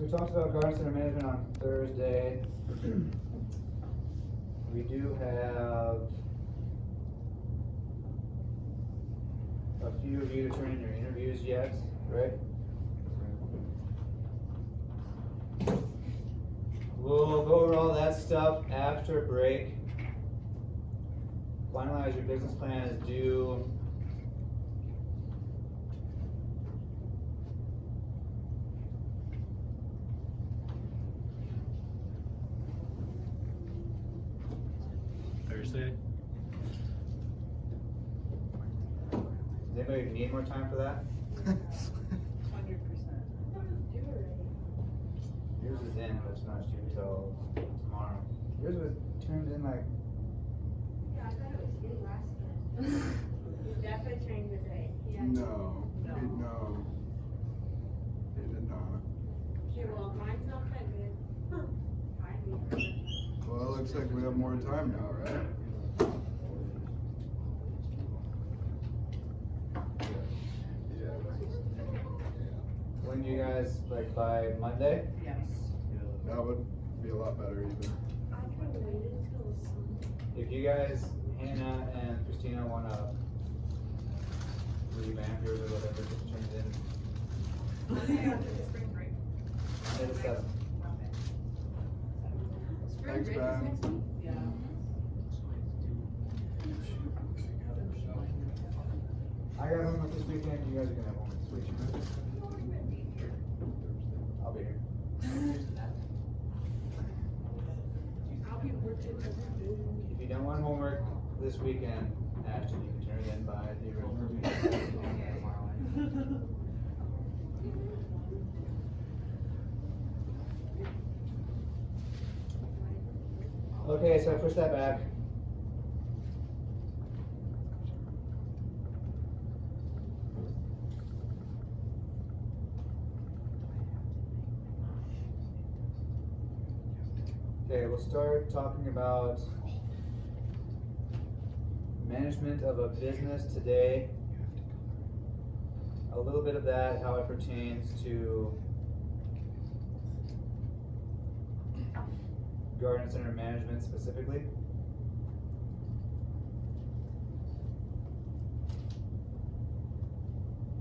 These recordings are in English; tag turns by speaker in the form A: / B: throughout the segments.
A: we talked about garden center management on Thursday. We do have a few of you to turn in your interviews yet, right? We'll go over all that stuff after break. Finalize your business plan is due
B: Thursday.
A: Does anybody need more time for that?
C: 100%.
A: Yours is in, but it's not due till tomorrow. Yours was turned in like.
D: Yeah, I thought it was due last month. You definitely changed the date. Yeah.
E: No, it did not.
D: Okay, well, mine's not that good.
E: Well, it looks like we have more time now, right?
A: When do you guys, like by Monday?
C: Yes.
E: That would be a lot better even.
D: I could have waited until Sunday.
A: If you guys, Hannah and Christina, wanna revamp yours or whatever, just turn it in.
C: Monday after the spring break.
A: Monday the 7th.
D: Spring
E: Thanks,
D: break is
E: Ben.
D: next week?
C: Yeah.
A: I got homework this weekend, you guys are gonna have homework this weekend. I'll be here.
D: I'll be working.
A: If you don't want homework this weekend, Ashton, you can turn it in by the original meeting. Okay, so I push that back. Okay, we'll start talking about management of a business today. A little bit of that, how it pertains to garden center management specifically.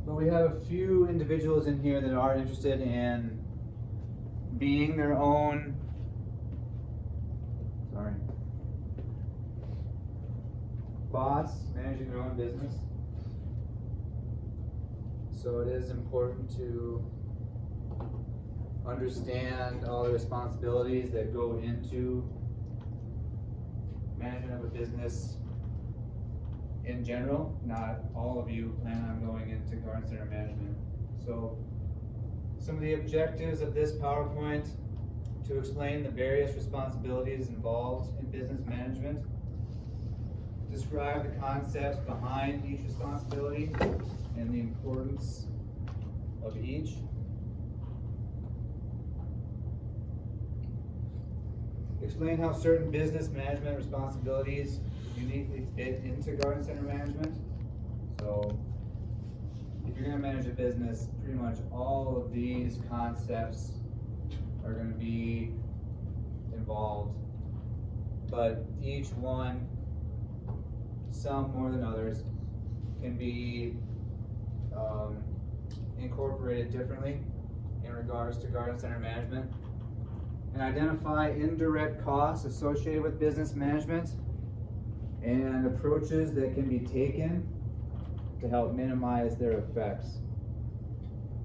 A: But we have a few individuals in here that are interested in being their own, boss, managing their own business. So it is important to understand all the responsibilities that go into management of a business in general. Not all of you plan on going into garden center management. So some of the objectives of this PowerPoint: to explain the various responsibilities involved in business management, describe the concepts behind each responsibility and the importance of each, explain how certain business management responsibilities uniquely fit into garden center management. So if you're going to manage a business, pretty much all of these concepts are going to be involved, but each one, some more than others, can be incorporated differently in regards to garden center management. And identify indirect costs associated with business management and approaches that can be taken to help minimize their effects.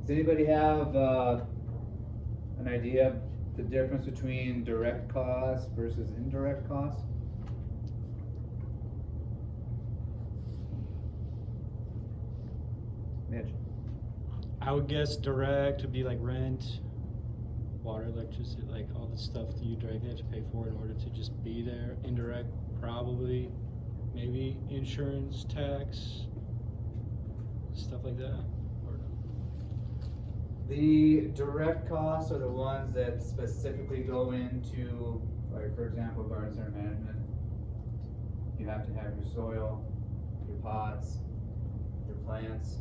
A: Does anybody have an idea of the difference between direct costs versus indirect costs? Mitch?
B: I would guess direct would be like rent, water, electricity, like all the stuff that you directly have to pay for in order to just be there. Indirect, probably, maybe insurance, tax, stuff like that. Or
A: The direct costs are the ones that specifically go into, like, for example, garden center management. You have to have your soil, your pots, your plants,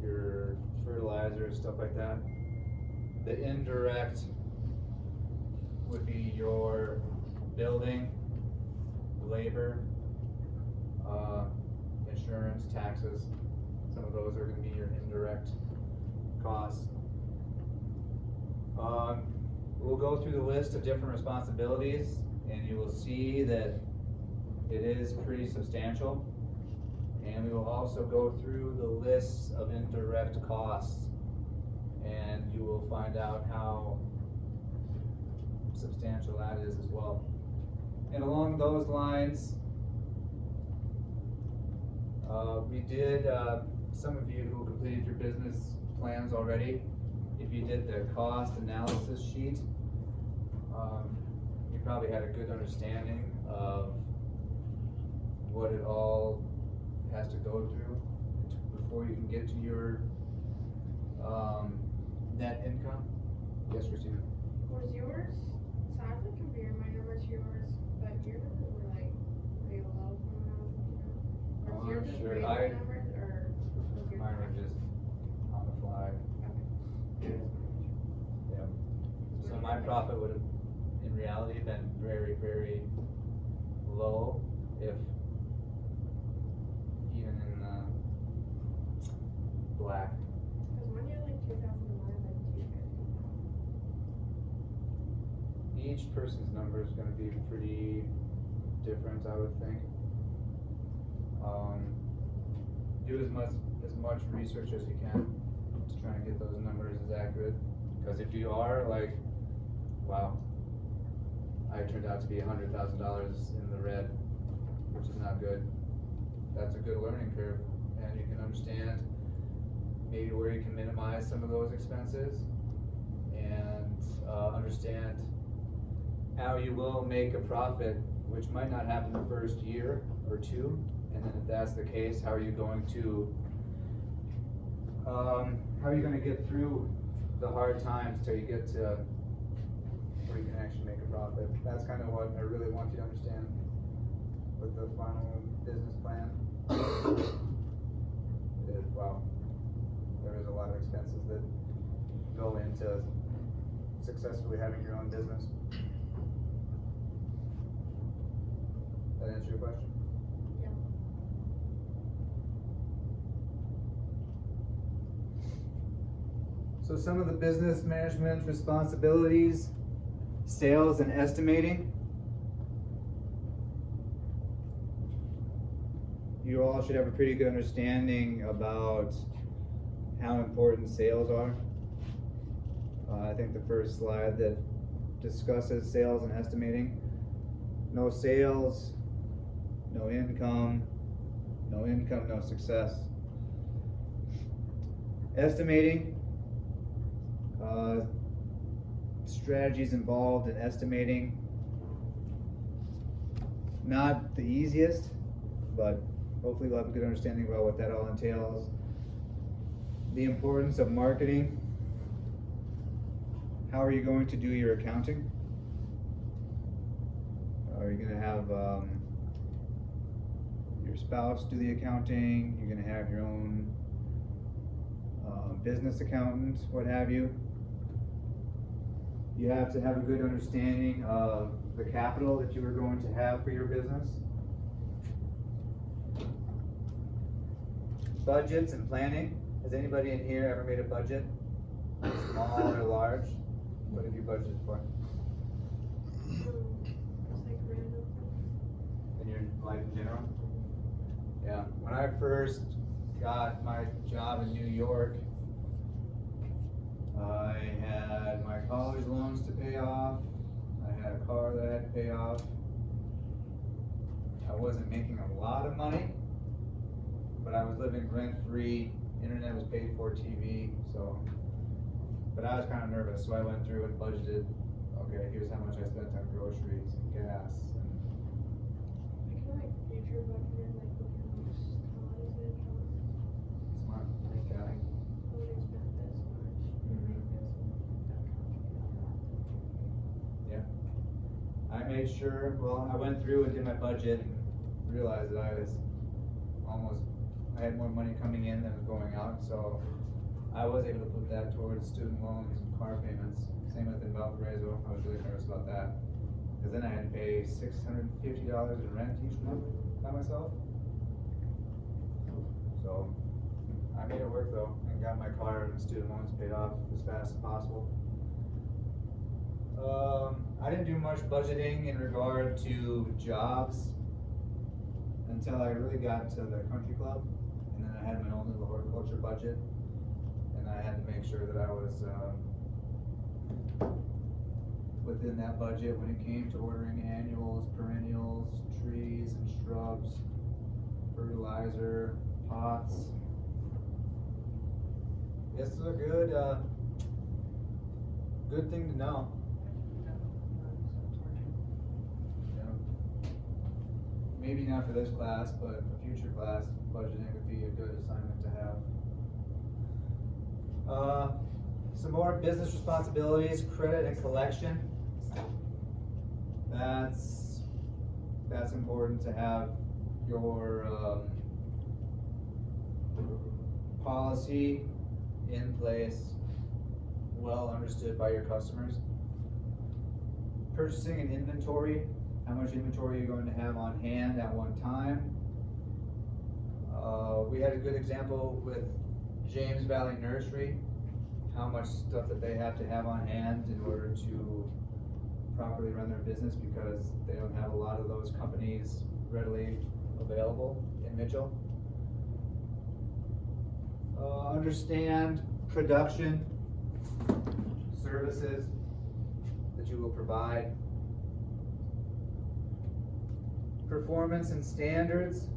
A: your fertilizers, stuff like that. The indirect would be your building, labor, insurance, taxes. Some of those are gonna be your indirect costs. We'll go through the list of different responsibilities, and you will see that it is pretty substantial. And we will also go through the lists of indirect costs, and you will find out how substantial that is as well. And along those lines, we did, some of you who completed your business plans already, if you did the cost analysis sheet, you probably had a good understanding of what it all has to go through before you can get to your net income. Yes, Christina?
D: Was yours, so I have to compare my numbers to yours, but your numbers were like way low from when I was looking at. Was yours just
A: Sure,
D: regular numbers, or was yours?
A: Mine were just on the fly.
D: Okay.
A: Yeah. So my profit would have, in reality, been very, very low, if even in the black.
D: Cause when you're like 2001, like 250.
A: Each person's number is gonna be pretty different, I would think. Do as much research as you can to try and get those numbers as accurate. Cause if you are like, wow, I turned out to be $100,000 in the red, which is not good. That's a good learning curve, and you can understand maybe where you can minimize some of those expenses, and understand how you will make a profit, which might not happen the first year or two, and then if that's the case, how are you going to get through the hard times till you get to where you can actually make a profit. That's kind of what I really want you to understand with the final business plan. Wow, there is a lot of expenses that go into successfully having your own business. That answer your question?
D: Yeah.
A: So some of the business management responsibilities, sales and estimating. You all should have a pretty good understanding about how important sales are. I think the first slide that discusses sales and estimating. No sales, no income, no success. Estimating, strategies involved in estimating. Not the easiest, but hopefully we'll have a good understanding about what that all entails. The importance of marketing. How are you going to do your accounting? Are you going to have your spouse do the accounting? You're going to have your own business accountant, what have you? You have to have a good understanding of the capital that you are going to have for your business. Budgets and planning. Has anybody in here ever made a budget? Small or large? What have you budgeted for?
D: It's like random things.
A: In your life in general? Yeah. When I first got my job in New York, I had my college loans to pay off. I had a car that I had to pay off. I wasn't making a lot of money, but I was living rent-free. Internet was paid for, TV, so. But I was kind of nervous, so I went through and budgeted. Okay, here's how much I spent on groceries and gas.
D: I can like future budget, like with your most commodities accounts.
A: Smart.
D: Like,
A: Yeah.
D: I would expect this much, you make this much, that contribute
A: Yeah. I made sure, well, I went through and did my budget and realized that I had more money coming in than was going out, so I was able to put that towards student loans and car payments. Same with in Valparaiso, I was really nervous about that. Cause then I had to pay $650 in rent each month by myself. So, I made it work though, and got my car and student loans paid off as fast as possible. I didn't do much budgeting in regard to jobs until I really got to the country club, and then I had my own little horticulture budget, and I had to make sure that I was within that budget when it came to ordering annuals, perennials, trees and shrubs, fertilizer, pots. It's a good thing to know. Maybe not for this class, but a future class, budgeting would be a good assignment to have. Some more business responsibilities, credit and collection. That's important to have your policy in place, well understood by your customers. Purchasing an inventory. How much inventory are you going to have on hand at one time? We had a good example with James Valley Nursery, how much stuff that they have to have on hand in order to properly run their business, because they don't have a lot of those companies readily available in Mitchell. Understand production services that you will provide. Performance and standards.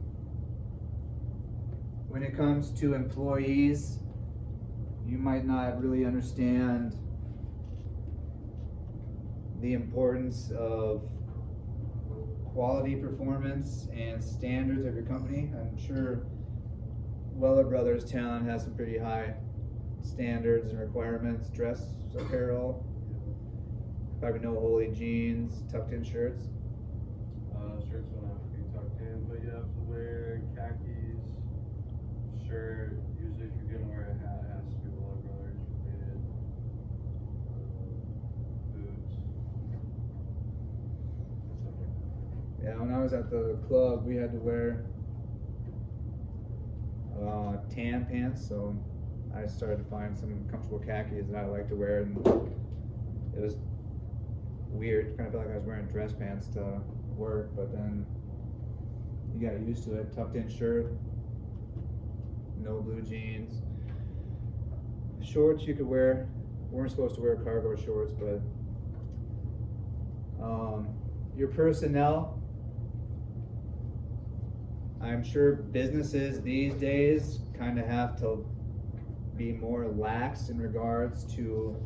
A: When it comes to employees, you might not really understand the importance of quality performance and standards of your company. I'm sure Weller Brothers Talent has some pretty high standards and requirements, dress apparel, probably no holy jeans, tucked in shirts.
C: Shirts don't have to be tucked in, but you have to wear khakis, shirt. Usually if you're gonna wear a hat, it has to be Weller Brothers related. Boots. Stuff like that.
A: Yeah, when I was at the club, we had to wear tan pants, so I started to find some comfortable khakis that I like to wear, and it was weird. Kind of felt like I was wearing dress pants to work, but then you got used to it. Tucked in shirt, no blue jeans. Shorts you could wear. Weren't supposed to wear cargo shorts, but your personnel. I'm sure businesses these days kind of have to be more lax in regards to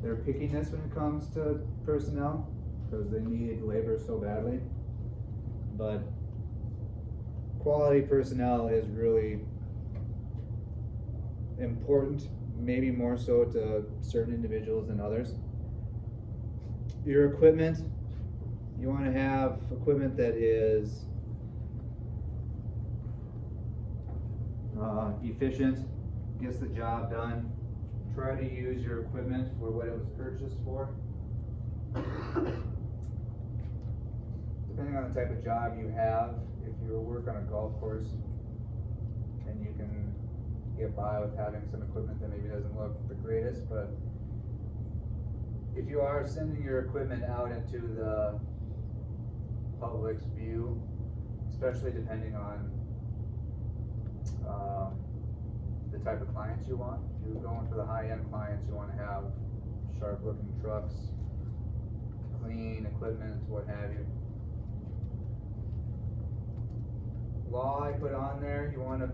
A: their pickiness when it comes to personnel, because they need labor so badly. But quality personnel is really important, maybe more so to certain individuals than others. Your equipment, you want to have equipment that is efficient, gets the job done. Try to use your equipment for what it was purchased for. Depending on the type of job you have, if you work on a golf course, then you can get by with having some equipment that maybe doesn't look the greatest, but if you are sending your equipment out into the public's view, especially depending on the type of clients you want. If you're going for the high-end clients, you want to have sharp-looking trucks, clean equipment, what have you. Law I put on there, you want to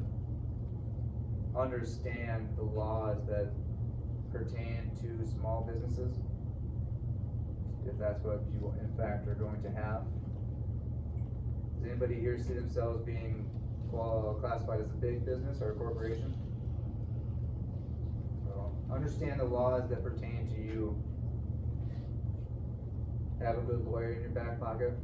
A: understand the laws that pertain to small businesses, if that's what you in fact are going to have. Does anybody here see themselves being classified as a big business or a corporation? So understand the laws that pertain to you. Have a good lawyer in your back pocket.